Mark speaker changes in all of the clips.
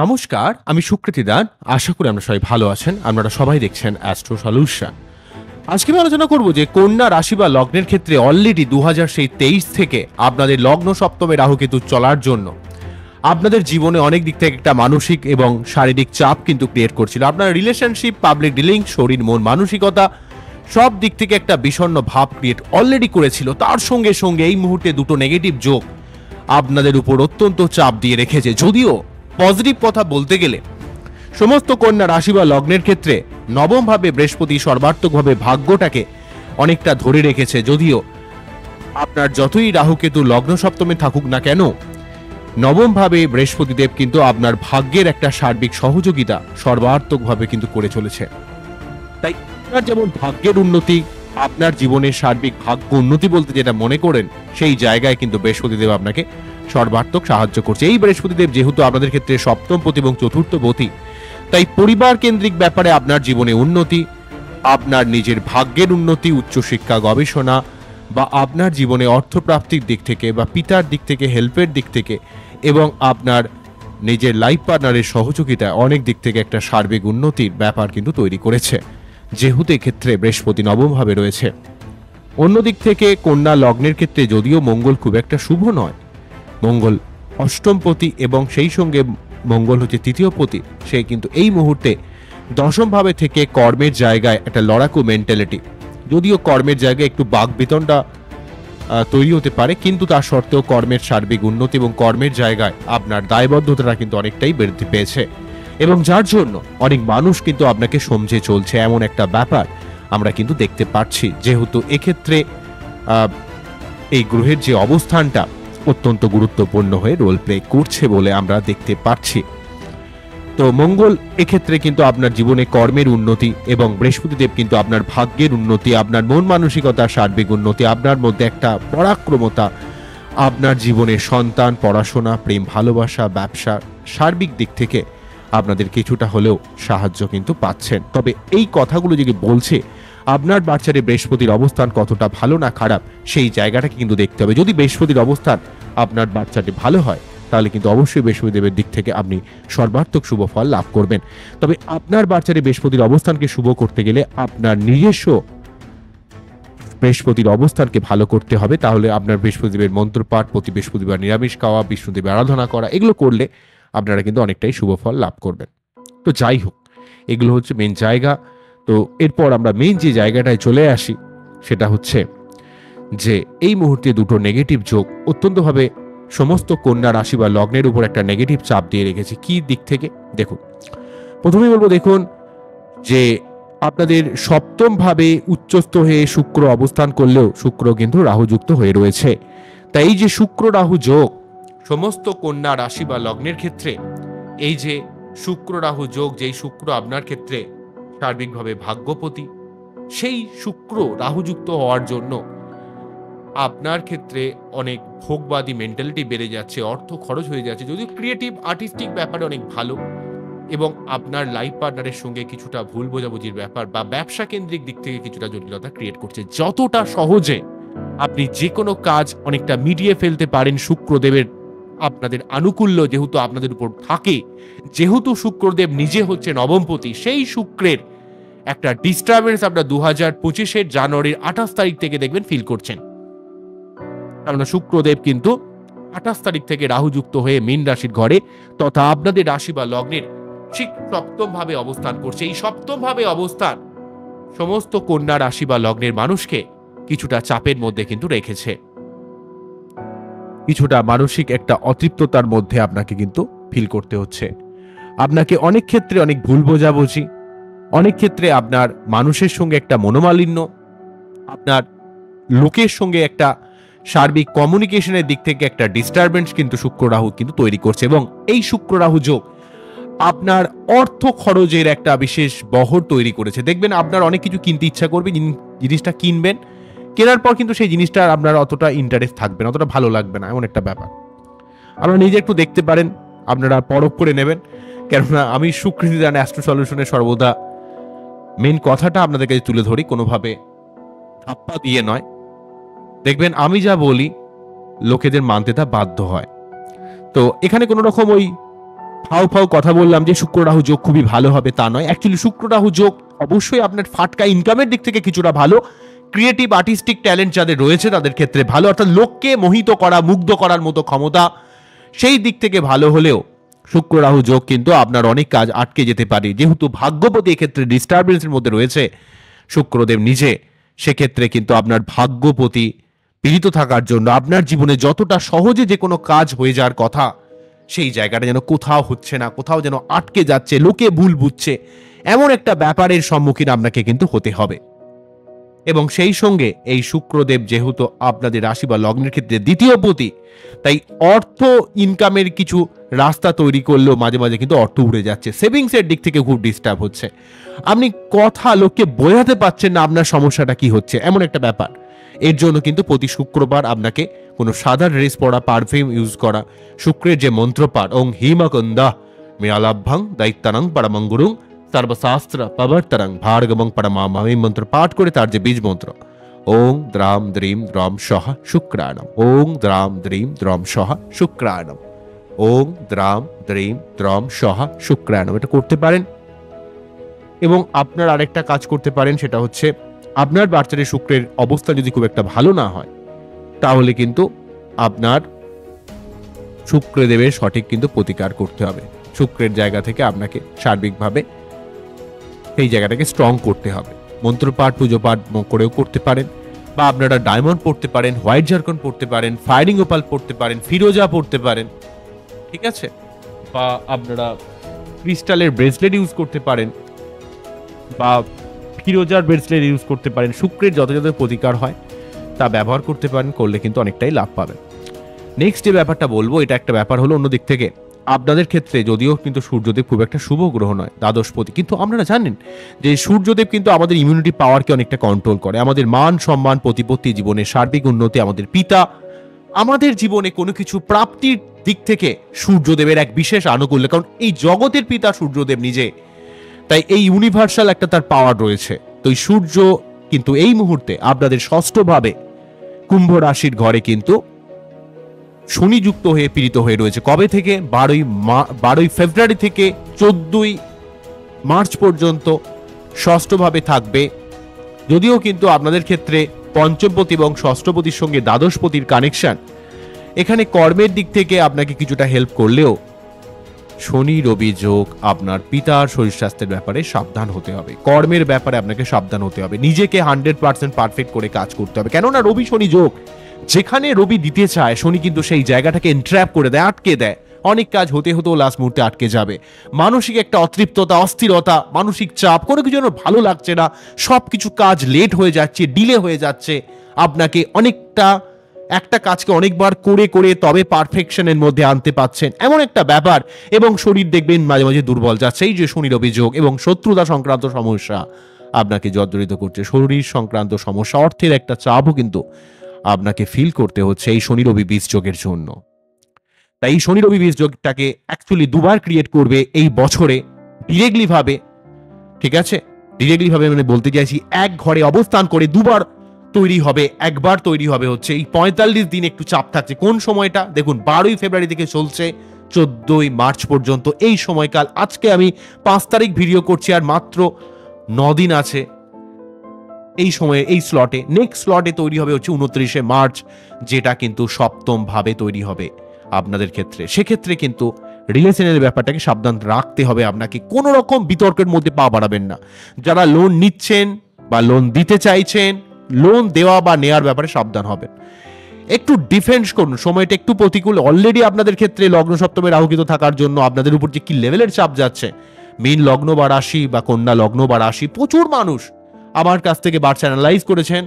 Speaker 1: নমস্কার, আমি সুকৃতি দান। আশা করি আমরা সবাই ভালো আছেন। আপনারা সবাই দেখছেন অ্যাস্ট্রো সলিউশন। আজকে আমি আলোচনা করব যে কন্যা রাশি বা লগ্নের ক্ষেত্রে অলরেডি 2023 থেকে আপনাদের লগ্ন সপ্তমে রাহুকেতু চলার জন্য আপনাদের জীবনে অনেক দিক থেকে একটা মানসিক এবং শারীরিক চাপ কিন্তু ক্রিয়েট করছিল। আপনার রিলেশনশিপ, পাবলিক ডিলিং, শরীর, মন, মানসিকতা সব দিক থেকে একটা বিষণ্ণ ভাব ক্রিয়েট অলরেডি করেছিল। তার সঙ্গে সঙ্গে এই মুহূর্তে দুটো নেগেটিভ যোগ আপনাদের উপর অত্যন্ত চাপ দিয়ে রেখেছে। যদিও পজিটিভ কথা বলতে গেলে সমস্ত কন্যা রাশি বা লগ্নের ক্ষেত্রে নবম ভাবে বৃহস্পতি সর্বাত্মকভাবে ভাগ্যটাকে অনেকটা ধরে রেখেছে। যদিও আপনার যতই রাহুকেতু লগ্ন সপ্তমে থাকুক না কেন, নবম ভাবে বৃহস্পতিদেব কিন্তু আপনার ভাগ্যের একটা সার্বিক সহযোগিতা সর্বাত্মকভাবে কিন্তু করে চলেছে। তাই আপনার যেমন ভাগ্যের উন্নতি, আপনার জীবনের সার্বিক ভাগ্য উন্নতি বলতে যেটা মনে করেন, সেই জায়গায় কিন্তু বৃহস্পতিদেব আপনাকে সর্বাত্মক সাহায্য করছে। এই বৃহস্পতিদেব যেহেতু আপনাদের ক্ষেত্রে সপ্তমপতি এবং চতুর্থপতি, তাই পরিবার কেন্দ্রিক ব্যাপারে আপনার জীবনে উন্নতি, আপনার নিজের ভাগ্যের উন্নতি, উচ্চশিক্ষা, গবেষণা বা আপনার জীবনে অর্থপ্রাপ্তির দিক থেকে বা পিতার দিক থেকে, হেল্পের দিক থেকে এবং আপনার নিজের লাইফ পার্টনারের সহযোগিতায় অনেক দিক থেকে একটা সার্বিক উন্নতির ব্যাপার কিন্তু তৈরি করেছে, যেহেতু এক্ষেত্রে বৃহস্পতি নবমভাবে রয়েছে। অন্যদিক থেকে কন্যা লগ্নের ক্ষেত্রে যদিও মঙ্গল খুব একটা শুভ নয়, মঙ্গল অষ্টমপতি এবং সেই সঙ্গে মঙ্গল হচ্ছে তৃতীয়পতি, সে কিন্তু এই মুহূর্তে দশম ভাবে থেকে কর্মের জায়গায় একটা লড়াকু মেন্টালিটি, যদিও কর্মের জায়গায় একটু বাকবিতণ্ডা তৈরি হতে পারে, কিন্তু তার সত্ত্বেও কর্মের সার্বিক উন্নতি এবং কর্মের জায়গায় আপনার দায়বদ্ধতাটা কিন্তু অনেকটাই বৃদ্ধি পেয়েছে এবং যার জন্য অনেক মানুষ কিন্তু আপনাকে সমঝে চলছে, এমন একটা ব্যাপার আমরা কিন্তু দেখতে পাচ্ছি। যেহেতু এক্ষেত্রে এই গ্রহের যে অবস্থানটা অত্যন্ত গুরুত্বপূর্ণ হয়ে রোল প্লে করছে বলে আমরা দেখতে পাচ্ছি। তো মঙ্গল এক্ষেত্রে কিন্তু আপনার জীবনে কর্মের উন্নতি এবং বৃহস্পতিদেব কিন্তু আপনার ভাগ্যের উন্নতি, আপনার মন মানসিকতার সার্বিক উন্নতি, আপনার মধ্যে একটা পরাক্রমতা, আপনার জীবনে সন্তান, পড়াশোনা, প্রেম, ভালোবাসা, ব্যবসা সার্বিক দিক থেকে আপনাদের কিছুটা হলেও সাহায্য কিন্তু পাচ্ছেন। তবে এই কথাগুলো যদি বলছে আপনার বাচ্চারে বৃহস্পতির অবস্থান কতটা ভালো না খারাপ, সেই জায়গাটাকে কিন্তু দেখতে হবে। যদি বৃহস্পতির অবস্থান আপনার বাচ্চাটি ভালো হয়, তাহলে কিন্তু অবশ্যই বৃহস্পতিদেবের দিক থেকে আপনি সর্বাত্মক শুভ ফল লাভ করবেন। তবে আপনার বাচ্চারে বৃহস্পতির অবস্থানকে শুভ করতে গেলে আপনার নিজস্ব বৃহস্পতির অবস্থানকে ভালো করতে হবে। তাহলে আপনার বৃহস্পতিদেবের মন্ত্রপাঠ, প্রতি বৃহস্পতিবার নিরামিষ খাওয়া, বিষ্ণুদেবের আরাধনা করা, এগুলো করলে আপনারা কিন্তু অনেকটাই শুভ ফল লাভ করবেন। তো যাই হোক, এগুলো হচ্ছে মেন জায়গা। তো এরপর আমরা মেন যে জায়গাটায় চলে আসি, সেটা হচ্ছে যে এই মুহূর্তে দুটো নেগেটিভ যোগ অত্যন্তভাবে সমস্ত কন্যা রাশি বা লগ্নের উপর একটা নেগেটিভ চাপ দিয়ে রেখেছে। কি দিক থেকে দেখুন, প্রথমেই বলবো দেখুন যে আপনাদের সপ্তম ভাবে উচ্চস্থ হয়ে শুক্র অবস্থান করলেও শুক্র কিন্তু রাহুযুক্ত হয়ে রয়েছে। তাই এই যে শুক্র রাহু যোগ সমস্ত কন্যা রাশি বা লগ্নের ক্ষেত্রে, এই যে শুক্র রাহু যোগ, যেই শুক্র আপনার ক্ষেত্রে সার্বিকভাবে ভাগ্যপতি, সেই শুক্র রাহুযুক্ত হওয়ার জন্য আপনার ক্ষেত্রে অনেক ভোগবাদী মেন্টালিটি বেড়ে যাচ্ছে, অর্থ খরচ হয়ে যাচ্ছে। যদিও ক্রিয়েটিভ আর্টিস্টিক ব্যাপারে অনেক ভালো এবং আপনার লাইফ পার্টনারের সঙ্গে কিছুটা ভুল বোঝাবুঝির ব্যাপার বা ব্যবসা কেন্দ্রিক দিক থেকে কিছুটা জটিলতা ক্রিয়েট করছে। যতটা সহজে আপনি যে কোনো কাজ অনেকটা মিটিয়ে ফেলতে পারেন শুক্রদেবের আপনাদের আনুকূল্য যেহেতু আপনাদের উপর থাকে, যেহেতু শুক্রদেব নিজে হচ্ছে নবমপতি, সেই শুক্রের একটা ডিস্টারবেন্স আপনার 2025 জানুয়ারির 28 তারিখ থেকে দেখবেন ফিল করছেন। কারণ শুক্রদেব কিন্তু 28 তারিখ থেকে রাহুযুক্ত হয়ে মীন রাশির ঘরে তথা আপনাদের রাশি বা লগ্নের ঠিক সপ্তম ভাবে অবস্থান করছে। এই সপ্তম ভাবে অবস্থান সমস্ত কন্যা রাশি বা লগ্নের মানুষকে কিছুটা চাপের মধ্যে কিন্তু রেখেছে, কিছুটা মানসিক একটা অতৃপ্ততার মধ্যে আপনাকে কিন্তু ফিল করতে হচ্ছে। আপনাকে অনেক ক্ষেত্রে অনেক ভুল বোঝাবুঝি, অনেক ক্ষেত্রে আপনার মানুষের সঙ্গে একটা মনোমালিন্য, আপনার লোকের সঙ্গে একটা সার্বিক কমিউনিকেশনের দিক থেকে একটা ডিস্টারবেন্স কিন্তু শুক্র রাহু কিন্তু তৈরি করছে। এবং এই শুক্র রাহু যোগ আপনার অর্থ খরচের একটা বিশেষ বহর তৈরি করেছে। দেখবেন আপনার অনেক কিছু কিনতে ইচ্ছা করবে, জিনিসটা কিনবেন, কেনার পর কিন্তু সেই জিনিসটা আপনার অতটা ইন্টারেস্ট থাকবে না, অতটা ভালো লাগবে না, এমন একটা ব্যাপার আপনারা নিজে একটু দেখতে পারেন, আপনারা পরখ করে নেবেন। কেননা আমি সুকৃতি দান অ্যাস্ট্রো সলিউশনে সর্বদা মেন কথাটা আপনাদের কাছে তুলে ধরি, কোনোভাবে ধাপ্পা দিয়ে নয়। দেখবেন আমি যা বলি লোকেদের মানতে তা বাধ্য হয়। তো এখানে কোনো রকম ওই হাউ ফাউ কথা বললাম যে শুক্র রাহু যোগ খুবই ভালো হবে তা নয়। অ্যাকচুয়ালি শুক্র রাহু যোগ অবশ্যই আপনার ফাটকা ইনকামের দিক থেকে কিছুটা ভালো, ক্রিয়েটিভ আর্টিস্টিক ট্যালেন্ট যাদের রয়েছে তাদের ক্ষেত্রে ভালো, অর্থাৎ লোককে মোহিত করা, মুগ্ধ করার মতো ক্ষমতা সেই দিক থেকে ভালো হলেও শুক্র রাহু যোগ কিন্তু আপনার অনেক কাজ আটকে যেতে পারে। যেহেতু ভাগ্যপতি এক্ষেত্রে ডিস্টারবেন্সের মধ্যে রয়েছে শুক্রদেব নিজে, সেক্ষেত্রে কিন্তু আপনার ভাগ্যপতি পীড়িত থাকার জন্য আপনার জীবনে যতটা সহজে যে কোনো কাজ হয়ে যাওয়ার কথা সেই জায়গাটা যেন কোথাও হচ্ছে না, কোথাও যেন আটকে যাচ্ছে, লোকে ভুল বুঝছে, এমন একটা ব্যাপারের সম্মুখীন আপনাকে কিন্তু হতে হবে। এবং সেই সঙ্গে এই শুক্রদেব যেহেতু আপনাদের রাশি বা লগ্নের ক্ষেত্রে দ্বিতীয় পতি, তাই অর্থ ইনকামের কিছু রাস্তা তৈরি করলেও মাঝে মাঝে কিন্তু অর্থ উড়ে যাচ্ছে, সেভিংসের দিক থেকে খুব ডিস্টার্ব হচ্ছে, আপনি কথা লোককে বোঝাতে পারছেন না আপনার সমস্যাটা কি হচ্ছে, এমন একটা ব্যাপার। এর জন্য কিন্তু প্রতি শুক্রবার আপনাকে কোনো সাদা ড্রেস পরা, পারফিউম ইউজ করা, শুক্রের যে মন্ত্রপাঠ ওং হিমকন্দা মেয়ালাভ্যাং দায়িত্বানাং পরমঙ্গুরুং সর্বশাস্ত্র প্রবর্তনং ভার্গবং পরমামহ এই মন্ত্র পাঠ করে তার যে বীজ মন্ত্র ওং দ্রাম দ্রিম দ্রম সহ শুক্রাণম, ওং দ্রাম দ্রিম দ্রম সহ শুক্রাণম, ওং দ্রাম দ্রিম দ্রম সহ শুক্রাণম, এটা করতে পারেন। এবং আপনার আরেকটা কাজ করতে পারেন, সেটা হচ্ছে আপনার বাচ্চাদের শুক্রের অবস্থা যদি খুব একটা ভালো না হয় তাহলে কিন্তু আপনার শুক্রদেবের সঠিক কিন্তু প্রতিকার করতে হবে। শুক্রের জায়গা থেকে আপনাকে সার্বিকভাবে সেই জায়গাটাকে স্ট্রং করতে হবে। মন্ত্রপাঠ, পুজো পাঠ করেও করতে পারেন, বা আপনারা ডায়মন্ড পড়তে পারেন, হোয়াইট জারকন পড়তে পারেন, ফায়ারিং ওপাল পড়তে পারেন, ফিরোজা পড়তে পারেন, ঠিক আছে, বা আপনারা ক্রিস্টালের ব্রেসলেট ইউজ করতে পারেন, বা ফিরোজার ব্রেসলেট ইউজ করতে পারেন। শুক্রের যত যত প্রতিকার হয় তা ব্যবহার করতে পারেন, করলে কিন্তু অনেকটাই লাভ পাবেন। নেক্সট যে ব্যাপারটা বলবো, এটা একটা ব্যাপার হলো অন্য দিক থেকে আপনাদের ক্ষেত্রে, যদিও কিন্তু সূর্যদেব খুব একটা শুভ গ্রহ নয়, দ্বাদশপতি, কিন্তু আপনারা জানেন যে সূর্যদেব কিন্তু আমাদের ইমিউনিটি পাওয়ারকে অনেকটা কন্ট্রোল করে, আমাদের মান সম্মান, প্রতিপত্তি, জীবনের সার্বিক উন্নতি, আমাদের পিতা, আমাদের জীবনে কোনো কিছু প্রাপ্তির দিক থেকে সূর্যদেবের এক বিশেষ আনুকূল্য, কারণ এই জগতের পিতা সূর্যদেব নিজে, তাই এই ইউনিভার্সাল একটা তার পাওয়ার রয়েছে। তো এই সূর্য কিন্তু এই মুহূর্তে আপনাদের ষষ্ঠভাবে কুম্ভ রাশির ঘরে কিন্তু শনিযুক্ত হয়ে পীড়িত হয়ে রয়েছে। কবে থেকে? 12ই ফেব্রুয়ারি থেকে 14ই মার্চ পর্যন্ত ষষ্ঠভাবে থাকবে। যদিও কিন্তু আপনাদের ক্ষেত্রে পঞ্চমপতি এবং ষষ্ঠপতির সঙ্গে দ্বাদশপতির কানেকশন এখানে কর্মের দিক থেকে আপনাকে কিছুটা হেল্প করলেও শনি রবি যোগ আপনার পিতার শরীর স্বাস্থ্যের ব্যাপারে সাবধান হতে হবে, কর্মের ব্যাপারে আপনাকে সাবধান হতে হবে, নিজেকে 100% পারফেক্ট করে কাজ করতে হবে। কেননা রবি শনি যোগ, যেখানে রবি দিতে চায় শনি কিন্তু সেই জায়গাটাকে এন্ট্র্যাপ করে দেয়, আটকে দেয়, অনেক কাজ হতে হতেও লাস্ট মুহূর্তে আটকে যাবে। মানসিক একটা অতৃপ্ততা, অস্থিরতা, মানসিক চাপ, কোনো কিছু যেন ভালো লাগছে না, সব কিছু কাজ লেট হয়ে যাচ্ছে, ডিলে হয়ে যাচ্ছে, আপনাকে অনেকটা একটা কাজকে অনেকবার করে করে তবে পারফেকশনের মধ্যে আনতে পাচ্ছেন, এমন একটা ব্যাপার। এবং শরীর দেখবেন মাঝে মাঝে দুর্বল যাচ্ছে, এই যে শনির অভিযোগ এবং শত্রুতা সংক্রান্ত সমস্যা আপনাকে জর্জরিত করছে, শরীর সংক্রান্ত সমস্যা, অর্থের একটা চাপও কিন্তু আপনাকে ফিল করতে হচ্ছে এই শনি রবি বীজ যোগের জন্য। তাই এই শনি রবি বীজ যোগটাকে অ্যাকচুয়ালি দুবার ক্রিয়েট করবে এই বছরে ডিরেক্টলি ভাবে, ঠিক আছে, ডিরেক্টলি ভাবে মানে বলতে চাইছি এক ঘরে অবস্থান করে দুবার তৈরি হবে। একবার তৈরি হবে হচ্ছে এই 45 দিন একটু চাপ থাকছে। কোন সময়টা দেখুন, 12ই ফেব্রুয়ারি থেকে চলছে 14ই মার্চ পর্যন্ত এই সময়কাল। আজকে আমি 5 তারিখ ভিডিও করছি, আর মাত্র 9 দিন আছে এই সময়ে এই স্লটে। নেক্সট স্লটে তৈরি হবে হচ্ছে 29শে মার্চ, যেটা কিন্তু সপ্তম ভাবে তৈরি হবে আপনাদের ক্ষেত্রে। সেক্ষেত্রে কিন্তু রিলেশনের ব্যাপারটাকে সাবধান রাখতে হবে আপনাকে, কোনো রকম বিতর্কের মধ্যে পা বাড়াবেন না। যারা লোন নিচ্ছেন বা লোন দিতে চাইছেন, লোন দেওয়া বা নেওয়ার ব্যাপারে সাবধান হবেন, একটু ডিফেন্স করুন। সময়টা একটু প্রতিকূল অলরেডি আপনাদের ক্ষেত্রে, লগ্ন সপ্তমে রাহুকিত থাকার জন্য আপনাদের উপর যে কি লেভেলের চাপ যাচ্ছে, মীন লগ্ন বা রাশি বা কন্যা লগ্ন বা রাশি, প্রচুর মানুষ আমার কাছ থেকে বার্তা অ্যানালাইজ করেছেন,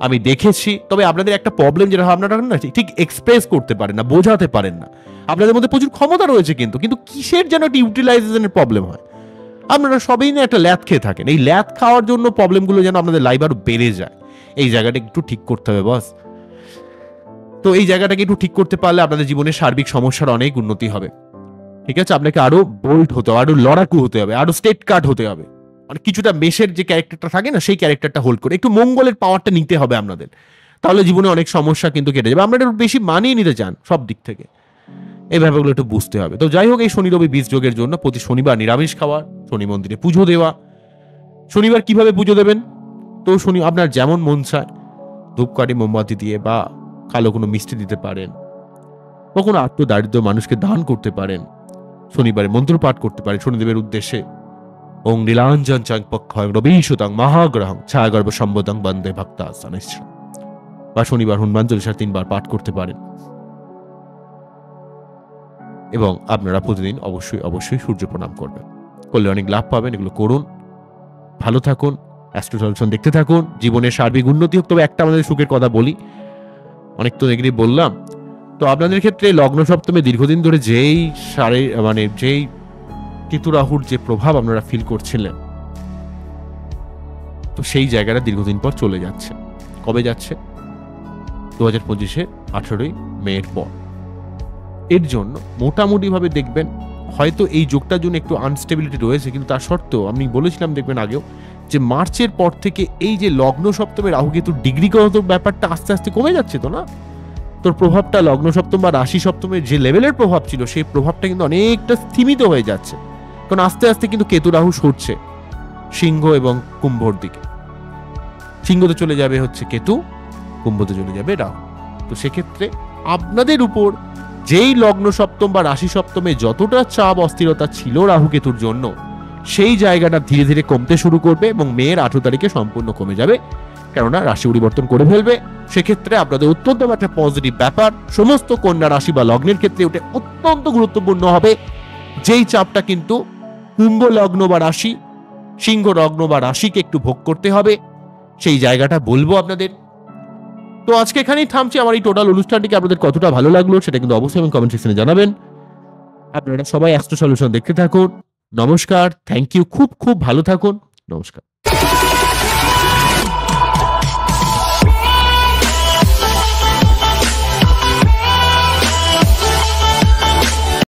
Speaker 1: আমি দেখেছি। তবে আপনাদের একটা প্রবলেম যেটা আপনারা না ঠিক এক্সপ্রেস করতে পারেন না, বোঝাতে পারেন না। আপনাদের মধ্যে প্রচুর ক্ষমতা রয়েছে, কিন্তু কিসের যেন একটা ইউটিলাইজেশনের প্রবলেম হয়। আপনারা সবাই না একটা ল্যাথ খেয়ে থাকেন, এই ল্যাথ খাওয়ার জন্য প্রবলেমগুলো যেন আপনাদের লাইফ আরো বেড়ে যায়। এই জায়গাটা একটু ঠিক করতে হবে বস। তো এই জায়গাটাকে একটু ঠিক করতে পারলে আপনাদের জীবনের সার্বিক সমস্যার অনেক উন্নতি হবে, ঠিক আছে। আপনাকে আরো বোল্ড হতে হবে, আরো লড়াকু হতে হবে, আরো স্টেট কার্ড হতে হবে, মানে কিছুটা মেষের যে ক্যারেক্টারটা থাকে না, সেই ক্যারেক্টারটা হোল্ড করে একটু মঙ্গলের পাওয়ারটা নিতে হবে আপনাদের, তাহলে জীবনে অনেক সমস্যা কিন্তু কেটে যাবে। আপনারা বেশি মানিয়ে নিতে চান সব দিক থেকে, এই ব্যাপারগুলো একটু বুঝতে হবে। তো যাই হোক, এই শনি রবি বীজ যোগের জন্য প্রতি শনিবার নিরামিষ খাওয়া, শনি মন্দিরে পুজো দেওয়া। শনিবার কিভাবে পুজো দেবেন? তো শনি আপনার যেমন মন চায় ধূপকাঠি মোমবাতি দিয়ে বা কালো কোনো মিষ্টি দিতে পারেন, বা কোনো আত্মদারিদ্র মানুষকে দান করতে পারেন। শনিবারে মন্ত্র পাঠ করতে পারেন শনিদেবের উদ্দেশ্যে। ওং নীলাঞ্জন চাং পক্ষং রবিশুতাং মহাগ্রহং ছায়াগর্ভ সম্বোধং বন্দে ভক্তাস্তানিশ্চ। বা শনিবার হনুমান চল্লিশা 3 বার পাঠ করতে পারেন। এবং আপনারা প্রতিদিন অবশ্যই অবশ্যই সূর্য প্রণাম করবেন, করলে অনেক লাভ পাবেন। এগুলো করুন, ভালো থাকুন, অ্যাস্ট্রো সলিউশন দেখতে থাকুন। জীবনের সার্বিক উন্নতি হোক। তবে একটা আমাদের সুখের কথা বলি, অনেক তো নেগেটিভ বললাম। তো আপনাদের ক্ষেত্রে লগ্ন সপ্তমে দীর্ঘদিন ধরে যেই যেই কেতু রাহুর যে প্রভাব আপনারা ফিল করছিলেন, তো সেই জায়গাটা দীর্ঘদিন পর চলে যাচ্ছে। কবে যাচ্ছে? 2025-এর 18ই মের পর। এর জন্য মোটামুটিভাবে দেখবেন হয়তো এই যোগটার জন্য একটু আনস্টেবিলিটি রয়েছে, কিন্তু তার সত্ত্বেও আমি বলেছিলাম দেখবেন আগেও যে মার্চের পর থেকে এই যে লগ্ন সপ্তমে রাহু কেতুর ডিগ্রিগত ব্যাপারটা আস্তে আস্তে কমে যাচ্ছে। তো না, তোর প্রভাবটা লগ্ন সপ্তম বা রাশি সপ্তমের যে লেভেলের প্রভাব ছিল সেই প্রভাবটা কিন্তু অনেকটা স্থিমিত হয়ে যাচ্ছে। কারণ আস্তে আস্তে কিন্তু কেতু রাহু সরছে সিংহ এবং কুম্ভর দিকে। সিংহতে চলে যাবে হচ্ছে কেতু, কুম্ভতে চলে যাবে রাহু। তো সেক্ষেত্রে আপনাদের উপর যেই লগ্ন সপ্তম বা রাশি সপ্তমে যতটা চাপ অস্থিরতা ছিল রাহু কেতুর জন্য, সেই জায়গাটা ধীরে ধীরে কমতে শুরু করবে এবং মেয়ের 18 তারিখে সম্পূর্ণ কমে যাবে, কেননা রাশি পরিবর্তন করে ফেলবে। সেক্ষেত্রে আপনাদের অত্যন্ত একটা পজিটিভ ব্যাপার। সমস্ত কন্যা রাশি বা লগ্নের ক্ষেত্রে ওটা অত্যন্ত গুরুত্বপূর্ণ হবে, যেই চাপটা কিন্তু কুম্ভ লগ্ন বা রাশি, সিংহ লগ্ন বা রাশিকে একটু ভোগ করতে হবে, সেই জায়গাটা বলবো আপনাদের। তো আজকে এখানেই থামছি। আমার এই টোটাল অনুষ্ঠানটিকে আপনাদের কতটা ভালো লাগলো সেটা কিন্তু অবশ্যই আমি কমেন্ট সেকশনে জানাবেন। আপনারা সবাই অ্যাস্ট্রো সলিউশন দেখতে থাকুন। নমস্কার, থ্যাংক ইউ, খুব খুব ভালো থাকুন। নমস্কার।